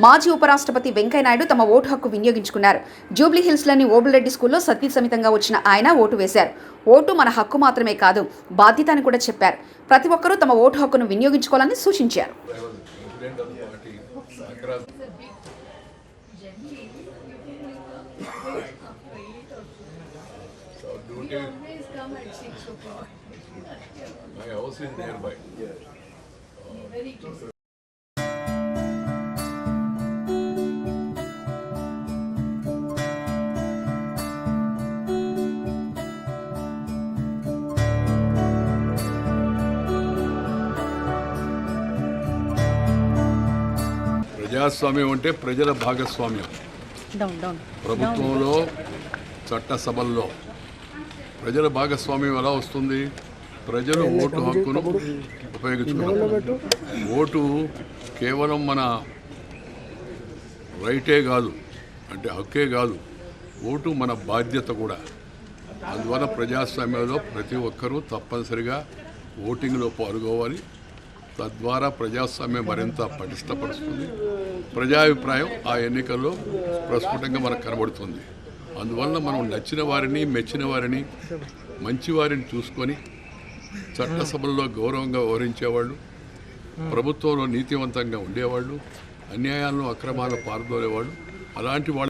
మాజీ ఉపరాష్ట్రపతి వెంకయ్యనాయుడు తమ ఓటు హక్కు వినియోగించుకున్నారు. జూబ్లీహిల్స్లోని ఓబుల్రెడ్డి స్కూల్లో సతీసమితంగా వచ్చిన ఆయన ఓటు వేశారు. ఓటు మన హక్కు మాత్రమే కాదు, బాధ్యత అని కూడా చెప్పారు. ప్రతి ఒక్కరూ తమ ఓటు హక్కును వినియోగించుకోవాలని సూచించారు. My house is nearby. Very close. ప్రజాస్వామ్యం అంటే ప్రజల భాగస్వామ్యం. ప్రభుత్వంలో, చట్టసభల్లో ప్రజల భాగస్వామ్యం ఎలా వస్తుంది? ప్రజలు ఓటు హక్కును ఉపయోగించుకున్నారు. ఓటు కేవలం మన రైటే కాదు, అంటే హక్కే కాదు, ఓటు మన బాధ్యత కూడా. అందువల్ల ప్రజాస్వామ్యంలో ప్రతి ఒక్కరూ తప్పనిసరిగా ఓటింగ్లో పాల్గొవాలి. తద్వారా ప్రజాస్వామ్యం మరింత పటిష్టపరుస్తుంది. ప్రజాభిప్రాయం ఆ ఎన్నికల్లో ప్రస్ఫుటంగా మనకు కనబడుతుంది. అందువల్ల మనం నచ్చిన వారిని, మెచ్చిన వారిని, మంచి వారిని చూసుకొని చట్టసభల్లో గౌరవంగా వ్యవహరించేవాళ్ళు, ప్రభుత్వంలో నీతివంతంగా ఉండేవాళ్ళు, అన్యాయాలను అక్రమాలను పాల్గొనేవాళ్ళు, అలాంటి వాళ్ళు